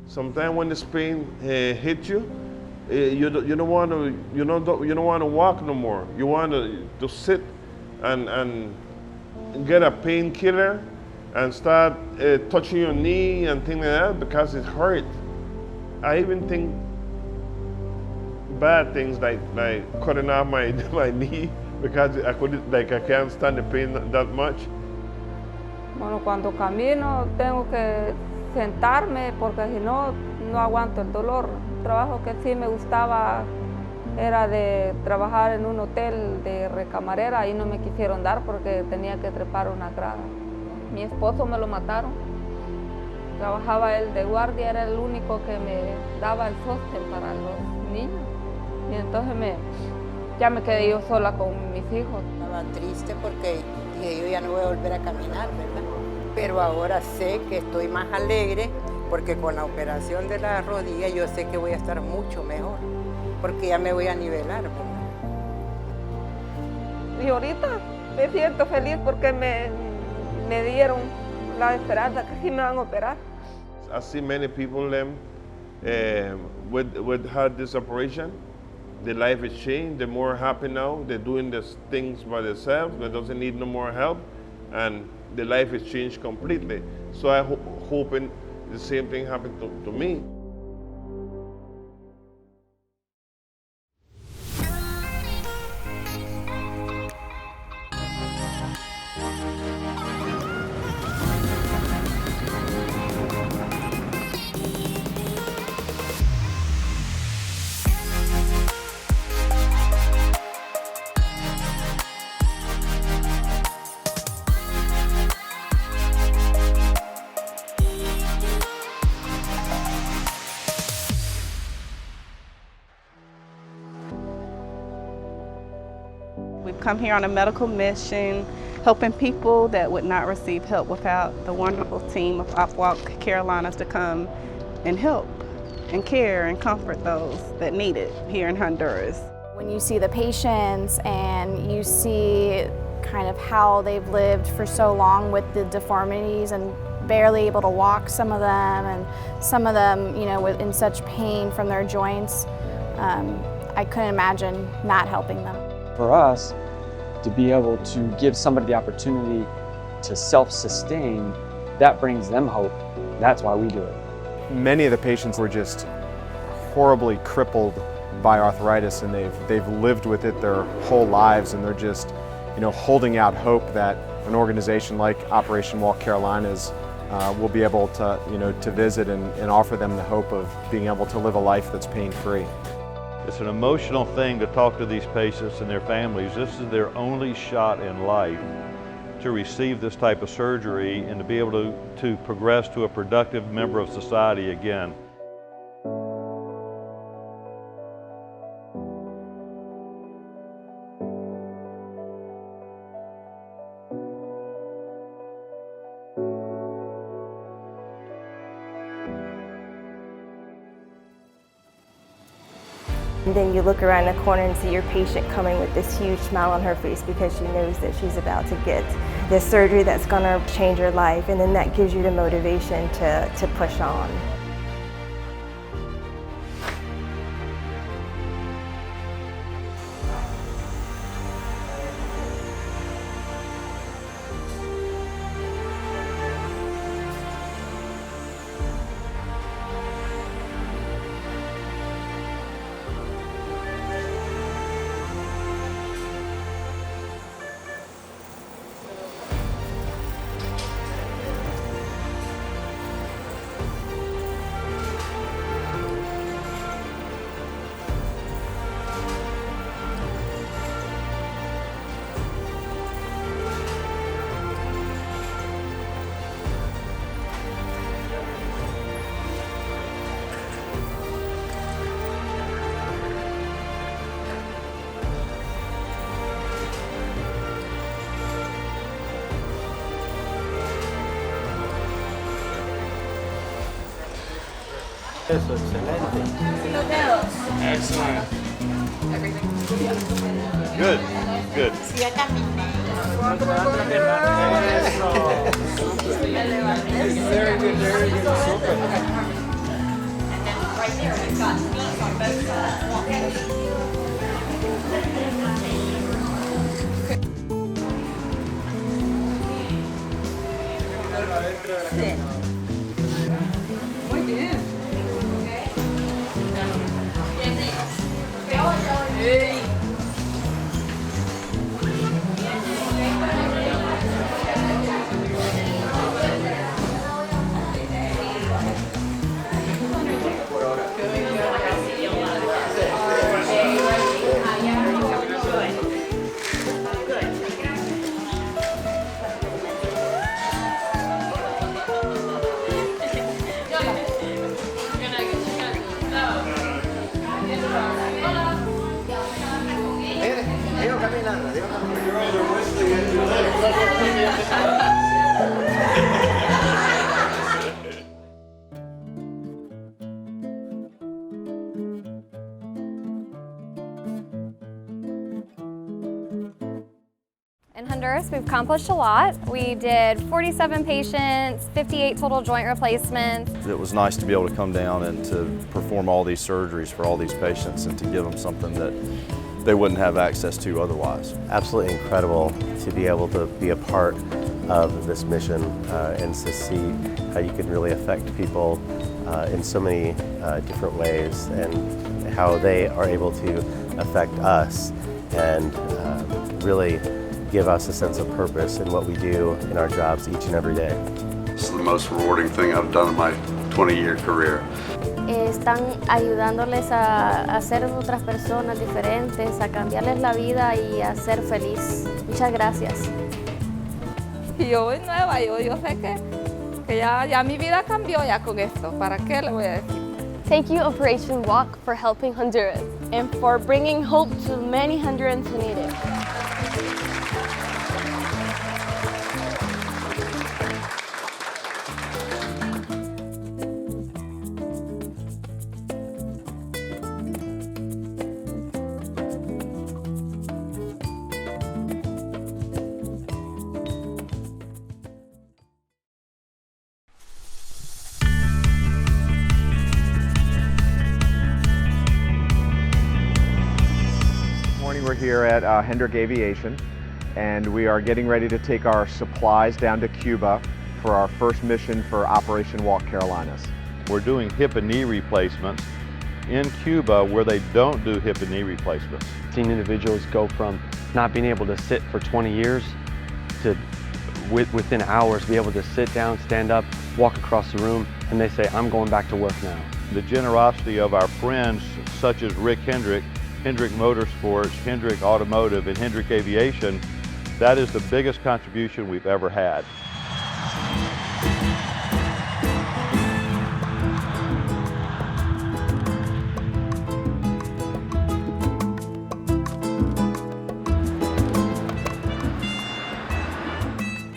Sometimes when this pain hits you, you don't want to walk no more. You want to sit and get a painkiller and start touching your knee and things like that because it hurt. I even think bad things like cutting off my knee because I can't stand the pain that much. Bueno, cuando camino tengo que sentarme porque si no, no aguanto el dolor. El trabajo que sí me gustaba era de trabajar en un hotel de recamarera. Ahí no me quisieron dar porque tenía que trepar una grada. Mi esposo me lo mataron. Trabajaba él de guardia, era el único que me daba el sostén para los niños. Y entonces ya me quedé yo sola con mis hijos. Estaba triste porque dije, yo ya no voy a volver a caminar, ¿verdad? Pero ahora sé que estoy más alegre porque con la operación de la rodilla yo sé que voy a estar mucho mejor, porque ya me voy a nivelar, ¿verdad? Y ahorita me siento feliz porque me dieron la esperanza que sí me van a operar. I see many people with had this operation. Their life is changed. They're more happy now. They're doing these things by themselves. They doesn't need no more help, and their life is changed completely. So I hoping the same thing happened to me. We've come here on a medical mission, helping people that would not receive help without the wonderful team of OpWalk Carolinas to come and help and care and comfort those that need it here in Honduras. When you see the patients and you see kind of how they've lived for so long with the deformities and barely able to walk, some of them, and some of them, you know, in such pain from their joints, I couldn't imagine not helping them. For us, to be able to give somebody the opportunity to self-sustain, that brings them hope. That's why we do it. Many of the patients were just horribly crippled by arthritis, and they've lived with it their whole lives, and they're just, you know, holding out hope that an organization like Operation Walk Carolinas will be able to, you know, to visit and offer them the hope of being able to live a life that's pain-free. It's an emotional thing to talk to these patients and their families. This is their only shot in life to receive this type of surgery and to be able to progress to a productive member of society again. And then you look around the corner and see your patient coming with this huge smile on her face because she knows that she's about to get this surgery that's going to change her life, and then that gives you the motivation to push on. Eso, excelente. Los dedos. Excellent. Everything's good. Good, good. Sí, ya caminé. Eso. Very good, very good. Super. right there. We've got knees on both sides. Sit. Muy bien. Hey. In Honduras, we've accomplished a lot. We did 47 patients, 58 total joint replacements. It was nice to be able to come down and to perform all these surgeries for all these patients and to give them something that they wouldn't have access to otherwise. Absolutely incredible to be able to be a part of this mission and to see how you can really affect people in so many different ways and how they are able to affect us and really give us a sense of purpose in what we do in our jobs each and every day. It's the most rewarding thing I've done in my 20-year career. Están ayudándoles a ser otras personas diferentes, a cambiarles la vida y a ser feliz. Muchas gracias. Y yo voy nueva, yo sé que ya mi vida cambió ya con esto. ¿Para qué le voy a decir? Thank you, Operation Walk, for helping Honduras and for bringing hope to many Hondurans who need it. We're here at Hendrick Aviation, and we are getting ready to take our supplies down to Cuba for our first mission for Operation Walk Carolinas. We're doing hip and knee replacements in Cuba where they don't do hip and knee replacements. Seen individuals go from not being able to sit for 20 years to within hours be able to sit down, stand up, walk across the room, and they say, I'm going back to work now. The generosity of our friends such as Rick Hendrick, Hendrick Motorsports, Hendrick Automotive, and Hendrick Aviation, that is the biggest contribution we've ever had.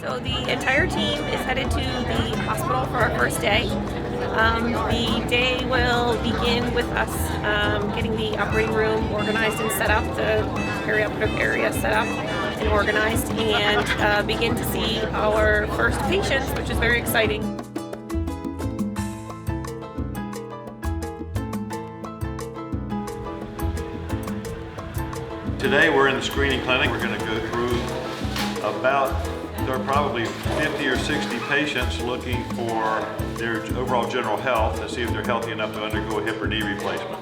So the entire team is headed to the hospital for our first day. The day will begin with us getting the operating room organized and set up, the perioperative area set up and organized, and begin to see our first patients, which is very exciting. Today we're in the screening clinic. We're going to go through there are probably 50 or 60 patients looking for their overall general health to see if they're healthy enough to undergo a hip or knee replacement.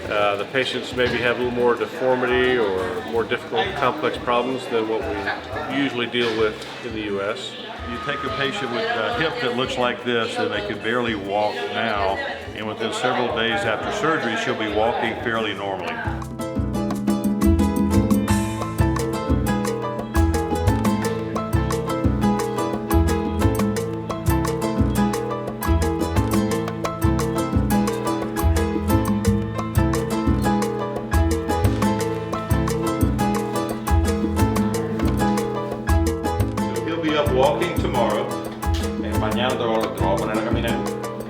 The patients maybe have a little more deformity or more difficult, complex problems than what we usually deal with in the U.S. You take a patient with a hip that looks like this and they can barely walk now, and within several days after surgery she'll be walking fairly normally. Walking tomorrow. Mañana te lo voy a poner a caminar.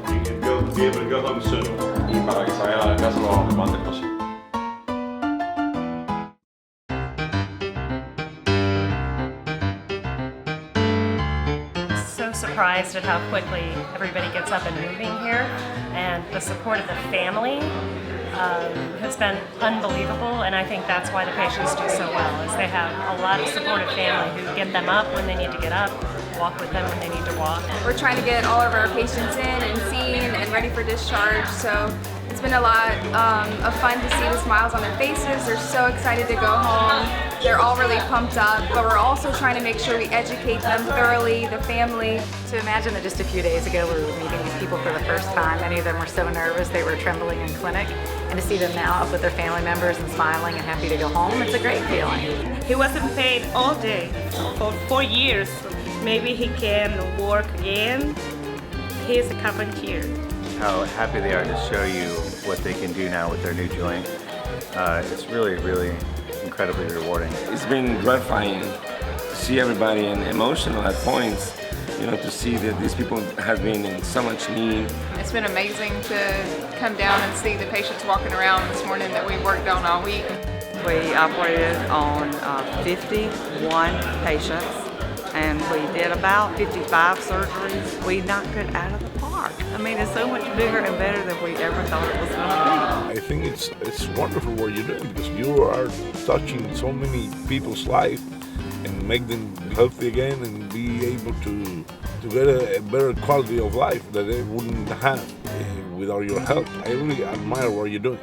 You can be able to go home soon. Y para que se vaya a la casa lo antes posible. So surprised surprised at how quickly everybody gets up and moving here, and the support of the family has been unbelievable, and I think that's why the patients do so well, is they have a lot of supportive family who get them up when they need to get up, walk with them when they need to walk. We're trying to get all of our patients in and seen and ready for discharge, so it's been a lot of fun to see the smiles on their faces. They're so excited to go home. They're all really pumped up, but we're also trying to make sure we educate them thoroughly, the family. To imagine that just a few days ago we were meeting these people for the first time. Many of them were so nervous, they were trembling in clinic. And to see them now up with their family members and smiling and happy to go home, it's a great feeling. He wasn't paid all day for 4 years. Maybe he can work again. He is a carpenter. How happy they are to show you what they can do now with their new joint. It's really, really incredibly rewarding. It's been gratifying to see everybody and emotional at points, you know, to see that these people have been in so much need. It's been amazing to come down and see the patients walking around this morning that we worked on all week. We operated on 51 patients, and we did about 55 surgeries. We knocked it out of the park. I mean, it's so much bigger and better than we ever thought it was going to be. I think it's wonderful what you're doing, because you are touching so many people's life and make them healthy again and be able to get a better quality of life that they wouldn't have without your help. I really admire what you're doing.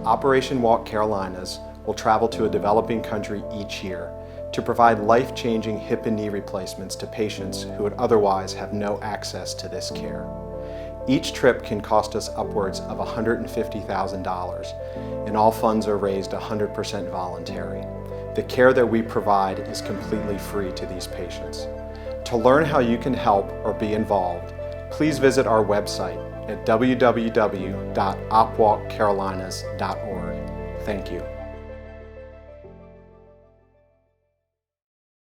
Operation Walk Carolinas will travel to a developing country each year to provide life-changing hip and knee replacements to patients who would otherwise have no access to this care. Each trip can cost us upwards of $150,000, and all funds are raised 100% voluntary. The care that we provide is completely free to these patients. To learn how you can help or be involved, please visit our website at www.opwalkcarolinas.org. Thank you.